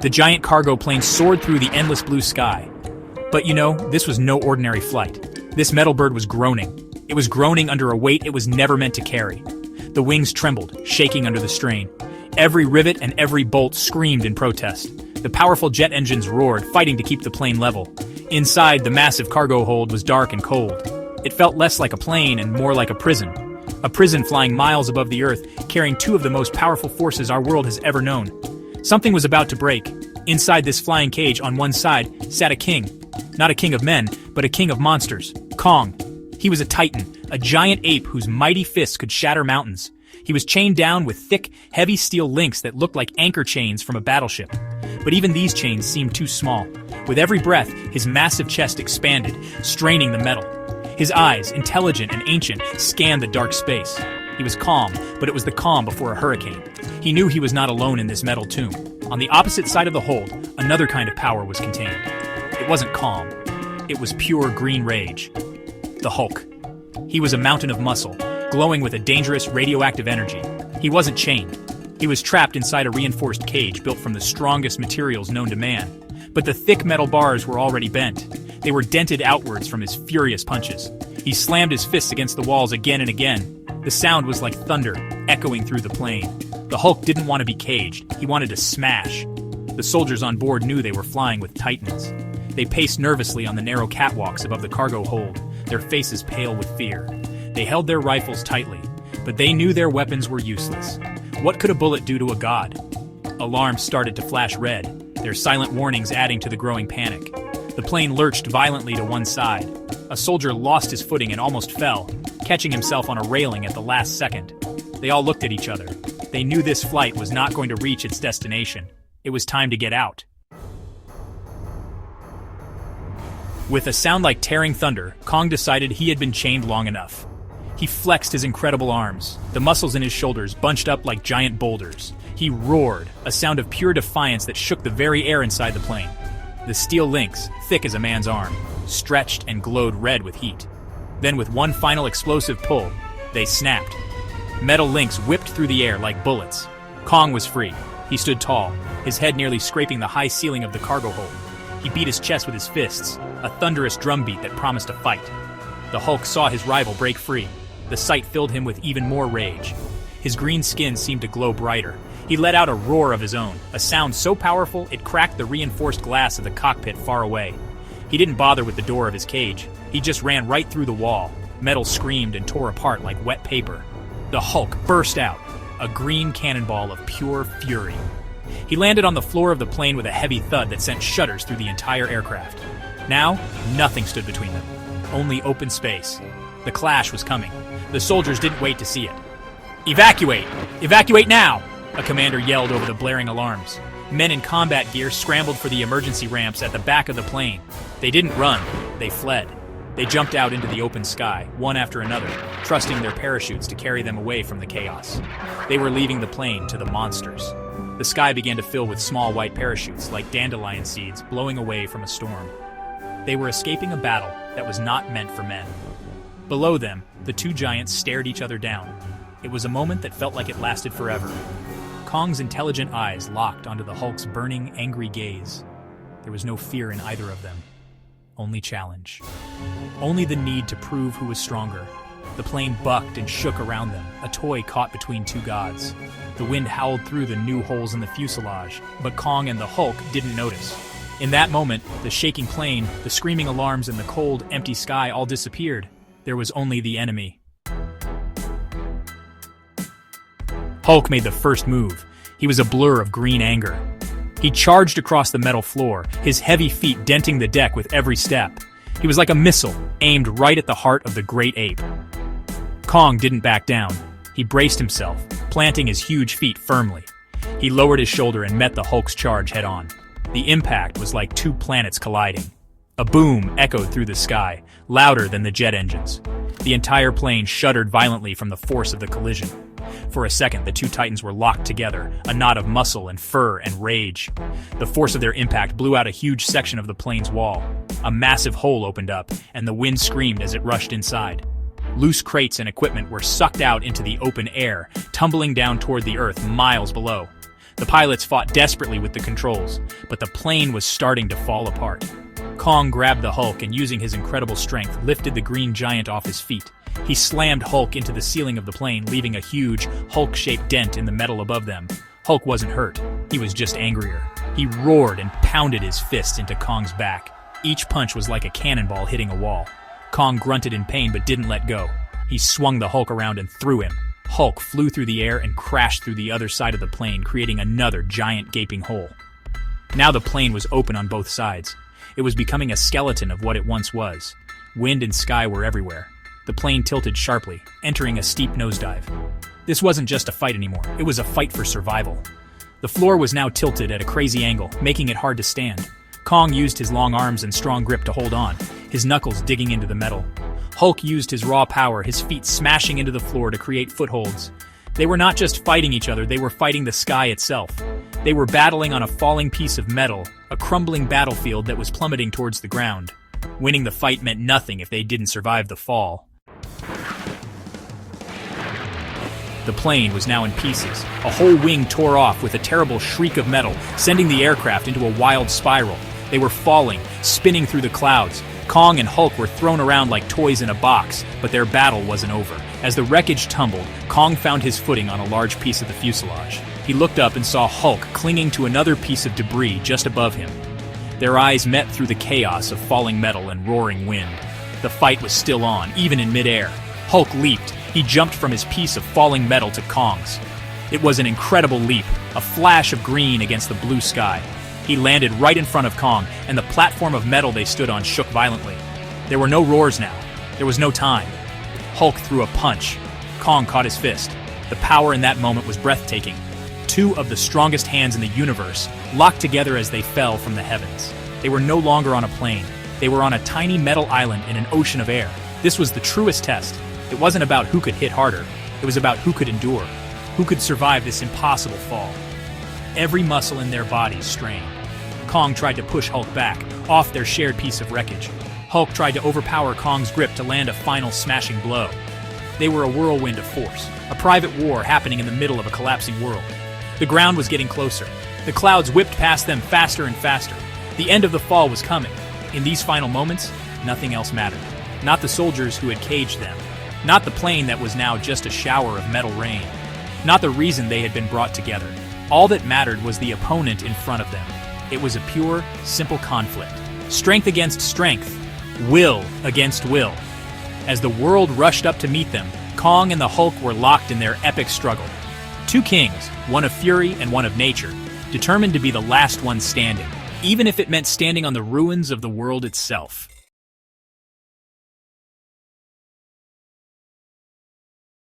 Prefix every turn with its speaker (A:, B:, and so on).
A: The giant cargo plane soared through the endless blue sky. But this was no ordinary flight. This metal bird was groaning. It was groaning under a weight it was never meant to carry. The wings trembled, shaking under the strain. Every rivet and every bolt screamed in protest. The powerful jet engines roared, fighting to keep the plane level. Inside, the massive cargo hold was dark and cold. It felt less like a plane and more like a prison. A prison flying miles above the earth, carrying two of the most powerful forces our world has ever known. Something was about to break. Inside this flying cage, on one side, sat a king. Not a king of men, but a king of monsters. Kong. He was a titan, a giant ape whose mighty fists could shatter mountains. He was chained down with thick, heavy steel links that looked like anchor chains from a battleship. But even these chains seemed too small. With every breath, his massive chest expanded, straining the metal. His eyes, intelligent and ancient, scanned the dark space. He was calm, but it was the calm before a hurricane. He knew he was not alone in this metal tomb. On the opposite side of the hold, another kind of power was contained. It wasn't calm. It was pure green rage. The Hulk. He was a mountain of muscle, glowing with a dangerous radioactive energy. He wasn't chained. He was trapped inside a reinforced cage built from the strongest materials known to man. But the thick metal bars were already bent. They were dented outwards from his furious punches. He slammed his fists against the walls again and again. The sound was like thunder, echoing through the plane. The Hulk didn't want to be caged. He wanted to smash. The soldiers on board knew they were flying with titans. They paced nervously on the narrow catwalks above the cargo hold, their faces pale with fear. They held their rifles tightly, but they knew their weapons were useless. What could a bullet do to a god? Alarms started to flash red, their silent warnings adding to the growing panic. The plane lurched violently to one side. A soldier lost his footing and almost fell, catching himself on a railing at the last second. They all looked at each other. They knew this flight was not going to reach its destination. It was time to get out. With a sound like tearing thunder, Kong decided he had been chained long enough. He flexed his incredible arms. The muscles in his shoulders bunched up like giant boulders. He roared, a sound of pure defiance that shook the very air inside the plane. The steel links, thick as a man's arm, stretched and glowed red with heat. Then with one final explosive pull, they snapped. Metal links whipped through the air like bullets. Kong was free. He stood tall, his head nearly scraping the high ceiling of the cargo hold. He beat his chest with his fists, a thunderous drumbeat that promised a fight. The Hulk saw his rival break free. The sight filled him with even more rage. His green skin seemed to glow brighter. He let out a roar of his own, a sound so powerful it cracked the reinforced glass of the cockpit far away. He didn't bother with the door of his cage. He just ran right through the wall. Metal screamed and tore apart like wet paper. The Hulk burst out, a green cannonball of pure fury. He landed on the floor of the plane with a heavy thud that sent shudders through the entire aircraft. Now, nothing stood between them. Only open space. The clash was coming. The soldiers didn't wait to see it. "Evacuate! Evacuate now!" a commander yelled over the blaring alarms. Men in combat gear scrambled for the emergency ramps at the back of the plane. They didn't run. They fled. They jumped out into the open sky, one after another, trusting their parachutes to carry them away from the chaos. They were leaving the plane to the monsters. The sky began to fill with small white parachutes, like dandelion seeds blowing away from a storm. They were escaping a battle that was not meant for men. Below them, the two giants stared each other down. It was a moment that felt like it lasted forever. Kong's intelligent eyes locked onto the Hulk's burning, angry gaze. There was no fear in either of them. Only challenge. Only the need to prove who was stronger. The plane bucked and shook around them, a toy caught between two gods. The wind howled through the new holes in the fuselage, but Kong and the Hulk didn't notice. In that moment, the shaking plane, the screaming alarms, and the cold, empty sky all disappeared. There was only the enemy. Hulk made the first move. He was a blur of green anger. He charged across the metal floor, his heavy feet denting the deck with every step. He was like a missile, aimed right at the heart of the great ape. Kong didn't back down. He braced himself, planting his huge feet firmly. He lowered his shoulder and met the Hulk's charge head-on. The impact was like two planets colliding. A boom echoed through the sky, louder than the jet engines. The entire plane shuddered violently from the force of the collision. For a second, the two titans were locked together, a knot of muscle and fur and rage. The force of their impact blew out a huge section of the plane's wall. A massive hole opened up, and the wind screamed as it rushed inside. Loose crates and equipment were sucked out into the open air, tumbling down toward the earth miles below. The pilots fought desperately with the controls, but the plane was starting to fall apart. Kong grabbed the Hulk and, using his incredible strength, lifted the green giant off his feet. He slammed Hulk into the ceiling of the plane, leaving a huge, Hulk-shaped dent in the metal above them. Hulk wasn't hurt. He was just angrier. He roared and pounded his fists into Kong's back. Each punch was like a cannonball hitting a wall. Kong grunted in pain but didn't let go. He swung the Hulk around and threw him. Hulk flew through the air and crashed through the other side of the plane, creating another giant gaping hole. Now the plane was open on both sides. It was becoming a skeleton of what it once was. Wind and sky were everywhere. The plane tilted sharply, entering a steep nosedive. This wasn't just a fight anymore, it was a fight for survival. The floor was now tilted at a crazy angle, making it hard to stand. Kong used his long arms and strong grip to hold on, his knuckles digging into the metal. Hulk used his raw power, his feet smashing into the floor to create footholds. They were not just fighting each other, they were fighting the sky itself. They were battling on a falling piece of metal, a crumbling battlefield that was plummeting towards the ground. Winning the fight meant nothing if they didn't survive the fall. The plane was now in pieces. A whole wing tore off with a terrible shriek of metal, sending the aircraft into a wild spiral. They were falling, spinning through the clouds. Kong and Hulk were thrown around like toys in a box, but their battle wasn't over. As the wreckage tumbled, Kong found his footing on a large piece of the fuselage. He looked up and saw Hulk clinging to another piece of debris just above him. Their eyes met through the chaos of falling metal and roaring wind. The fight was still on, even in midair. Hulk leaped. He jumped from his piece of falling metal to Kong's. It was an incredible leap, a flash of green against the blue sky. He landed right in front of Kong, and the platform of metal they stood on shook violently. There were no roars now. There was no time. Hulk threw a punch. Kong caught his fist. The power in that moment was breathtaking. Two of the strongest hands in the universe locked together as they fell from the heavens. They were no longer on a plane. They were on a tiny metal island in an ocean of air. This was the truest test. It wasn't about who could hit harder. It was about who could endure, who could survive this impossible fall. Every muscle in their bodies strained. Kong tried to push Hulk back, off their shared piece of wreckage. Hulk tried to overpower Kong's grip to land a final smashing blow. They were a whirlwind of force, a private war happening in the middle of a collapsing world. The ground was getting closer. The clouds whipped past them faster and faster. The end of the fall was coming. In these final moments, nothing else mattered. Not the soldiers who had caged them. Not the plane that was now just a shower of metal rain. Not the reason they had been brought together. All that mattered was the opponent in front of them. It was a pure, simple conflict. Strength against strength. Will against will. As the world rushed up to meet them, Kong and the Hulk were locked in their epic struggle. Two kings, one of fury and one of nature, determined to be the last one standing, even if it meant standing on the ruins of the world itself.